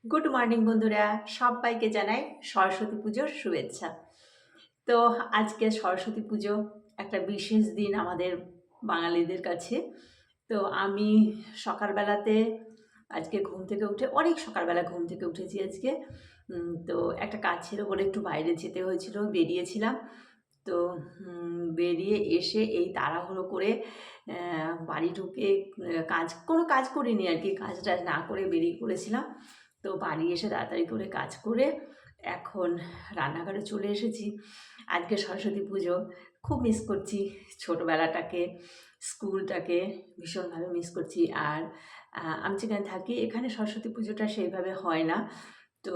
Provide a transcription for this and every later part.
Good morning বন্ধুরা, সবাইকে জানাই সরস্বতী পুজোর শুভেচ্ছা। তো আজকে সরস্বতী পুজো একটা বিশেষ দিন আমাদের বাঙালিদের কাছে। তো আমি সকালবেলাতে আজকে ঘুম থেকে উঠে অনেক সকালবেলা ঘুম থেকে উঠেছি আজকে। তো একটা কাজ ছিল বলে একটু বাইরে যেতে হয়েছিল, বেরিয়েছিলাম। তো বেরিয়ে এসে এই তাড়াহুড়ো করে বাড়ি ঢুকে কোনো কাজ করিনি আর কি, কাজ-টাজ না করে বেরিয়ে পড়েছিলাম। তো বাড়ি এসে তাড়াতাড়ি করে কাজ করে এখন রান্নাঘরে চলে এসেছি। আজকে সরস্বতী পুজো, খুব মিস করছি ছোটোবেলাটাকে, স্কুলটাকে ভীষণভাবে মিস করছি। আর আমি যেখানে থাকি এখানে সরস্বতী পুজোটা সেইভাবে হয় না। তো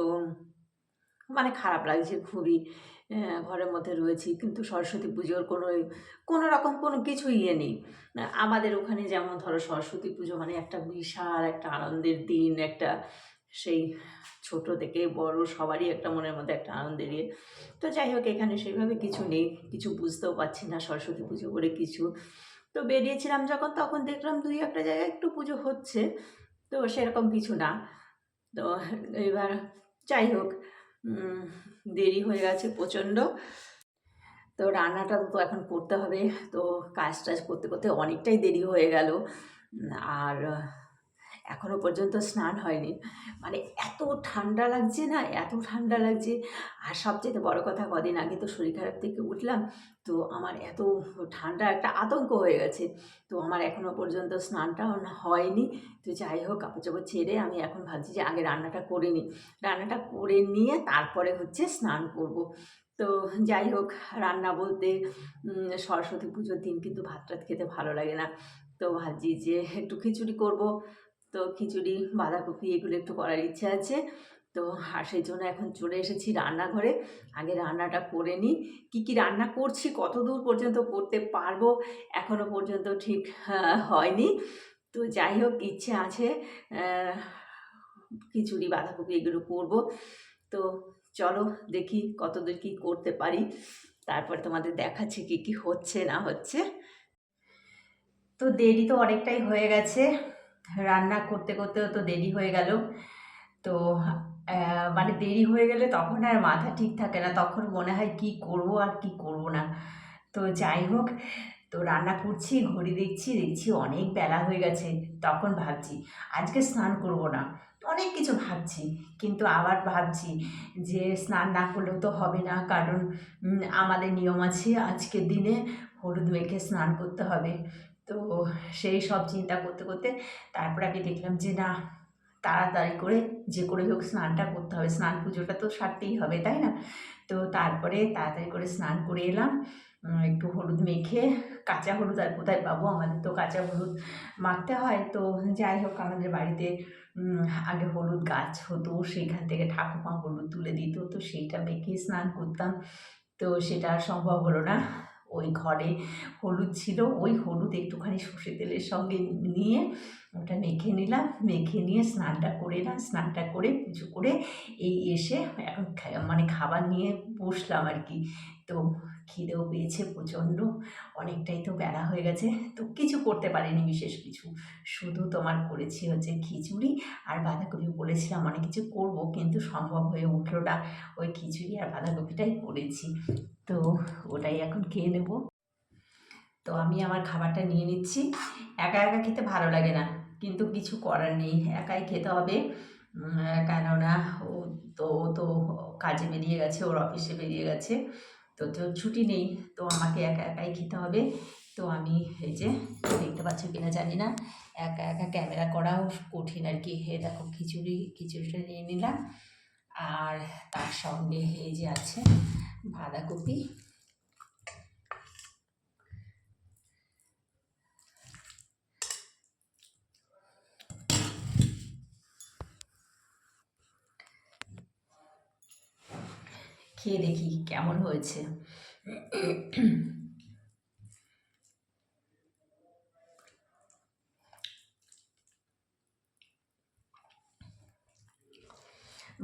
মানে খারাপ লাগছে খুবই। ঘরের মধ্যে রয়েছি কিন্তু সরস্বতী পুজোর কোনো রকম কোনো কিছু ইয়ে নেই। আমাদের ওখানে যেমন ধরো সরস্বতী পুজো মানে একটা বিশাল একটা আনন্দের দিন, একটা সেই ছোট থেকে বড় সবারই একটা মনের মধ্যে একটা আনন্দের ইয়ে। তো যাই হোক এখানে সেইভাবে কিছু নেই, কিছু বুঝতেও পারছি না সরস্বতী পুজো বলে কিছু। তো বেরিয়েছিলাম যখন তখন দেখলাম ২-১টা জায়গায় একটু পুজো হচ্ছে, তো সেরকম কিছু না। তো এবার যাই হোক, উম দেরি হয়ে গেছে প্রচণ্ড। তো রান্নাটা তো এখন করতে হবে। তো কাজ-টাজ করতে, করতে অনেকটাই দেরি হয়ে গেল। আর এখনো পর্যন্ত স্নান হয়নি। মানে এত ঠান্ডা লাগছে না, এত ঠান্ডা লাগছে। আর সবচাইতে বড় কথা, কদিন আগে তো শরীর খারাপ থেকে উঠলাম। তো আমার এত ঠান্ডা একটা আতঙ্ক হয়ে গেছে। তো আমার এখনো পর্যন্ত স্নানটাও হয়নি। তো যাই হোক কাপড়-চোপড় ছেড়ে আমি এখন ভাবছি যে আগে রান্নাটা করে নিই। রান্নাটা করে নিয়ে তারপরে হচ্ছে স্নান করব। তো যাই হোক, রান্না বলতে সরস্বতী পুজোর দিন কিন্তু ভাত-টাত খেতে ভালো লাগে না। তো ভাবছি যে একটু খিচুড়ি করব। তো খিচুড়ি, বাঁধাকপি এগুলো একটু করার ইচ্ছা আছে। তো আর সেইজন্য এখন চলে এসেছি রান্নাঘরে। আগে রান্নাটা করে নিই। কী রান্না করছি, কতদূর পর্যন্ত করতে পারবো এখনো পর্যন্ত ঠিক হয়নি। তো যাই হোক ইচ্ছে আছে অ্যা খিচুড়ি, বাঁধাকপি এগুলো করব। তো চলো দেখি কতদূর কী করতে পারি। তারপর তোমাদের দেখাচ্ছি কী হচ্ছে না হচ্ছে। তো দেরি তো অনেকটাই হয়ে গেছে। রান্না করতে, করতেও তো দেরি হয়ে গেল। তো মানে দেরি হয়ে গেলে তখন আর মাথা ঠিক থাকে না। তখন মনে হয় কী করব আর কী করব না। তো যাই হোক, তো রান্না করছি, ঘড়ি দেখছি, দেখছি অনেক বেলা হয়ে গেছে। তখন ভাবছি আজকে স্নান করব না। অনেক কিছু ভাবছি। কিন্তু আবার ভাবছি যে স্নান না করলেও তো হবে না। কারণ আমাদের নিয়ম আছে আজকের দিনে হলুদ মেখে স্নান করতে হবে। তো সেই সব চিন্তা করতে, করতে তারপরে আমি দেখলাম যে না, তাড়াতাড়ি করে যে করে হোক স্নানটা করতে হবে। স্নান পুজোটা তো সারতেই হবে, তাই না? তো তারপরে তাড়াতাড়ি করে স্নান করে এলাম। একটু হলুদ মেখে, কাঁচা হলুদ আর কোথায় পাবো? আমাদের তো কাঁচা হলুদ মাখতে হয়। তো যাই হোক আমাদের বাড়িতে আগে হলুদ গাছ হতো, সেইখান থেকে ঠাকুমা হলুদ তুলে দিত। তো সেইটা মেখেই স্নান করতাম। তো সেটা আর সম্ভব হলো না। ওই ঘরে হলুদ ছিল, ওই হলুদ একটুখানি সর্ষে তেলের সঙ্গে নিয়ে ওটা মেখে নিলাম। মেখে নিয়ে স্নানটা করে এলাম। স্নানটা করে পুজো করে এই এসে এখন মানে খাবার নিয়ে বসলাম আর কি। তো খিদেও পেয়েছে প্রচণ্ড। অনেকটাই তো বেলা হয়ে গেছে। তো কিছু করতে পারিনি বিশেষ কিছু। শুধু তোমার করেছি হচ্ছে খিচুড়ি আর বাঁধাকপি। বলেছিলাম অনেক কিছু করব কিন্তু সম্ভব হয়ে উঠল না। ওই খিচুড়ি আর বাঁধাকপিটাই করেছি। তো ওটাই এখন খেয়ে নেব। তো আমি আমার খাবারটা নিয়ে নিচ্ছি। একা, একা খেতে ভালো লাগে না। কিন্তু কিছু করার নেই। একাই খেতে হবে। কেননা ও তো কাজে বেরিয়ে গেছে, ওর অফিসে বেরিয়ে গেছে। তো ছুটি নেই। তো আমাকে একা, একাই খেতে হবে। তো আমি এই যে দেখতে পাচ্ছ কিনা জানি না। একা, একা ক্যামেরা করাও কঠিন আর কি। এই দেখো খিচুড়িটা নিয়ে নিলাম। আর তার সঙ্গে এই যে আছে বাঁধাকপি। খেয়ে দেখি কেমন হয়েছে।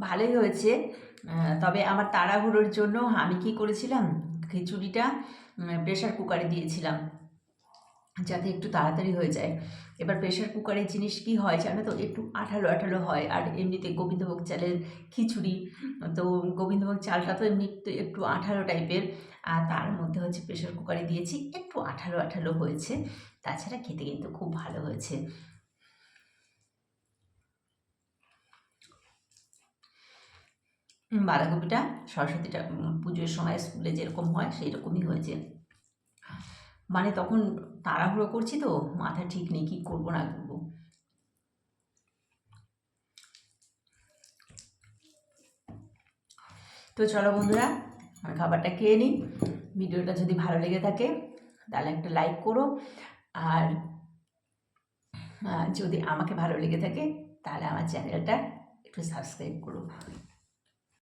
ভালোই হয়েছে। তবে আমার তাড়াহুড়োর জন্য আমি কি করেছিলাম, খিচুড়িটা প্রেশার কুকারে দিয়েছিলাম। যাতে একটু তাড়াতাড়ি হয়ে যায়। এবার প্রেশার কুকারের জিনিস কি হয় জানো তো, একটু আঠালো আঠালো হয়। আর এমনিতে গোবিন্দভোগ চালের খিচুড়ি, তো গোবিন্দভোগ চালটা তো এমনি একটু আঠালো টাইপের, আর তার মধ্যে হচ্ছে প্রেশার কুকারে দিয়েছি, একটু আঠালো আঠালো হয়েছে। তাছাড়া খেতে কিন্তু খুব ভালো হয়েছে। বাঁধাকপিটা সরস্বতীটা পুজোর সময় স্কুলে যেরকম হয় সেই রকমই হয়েছে। মানে তখন তাড়াহুড়ো করছি তো, মাথা ঠিক নেই কী করবো না করবো। তো চলো বন্ধুরা, আমি খাবারটা খেয়ে নিই। ভিডিওটা যদি ভালো লেগে থাকে তাহলে একটা লাইক করো, আর যদি আমাকে ভালো লেগে থাকে তাহলে আমার চ্যানেলটা একটু সাবস্ক্রাইব করো।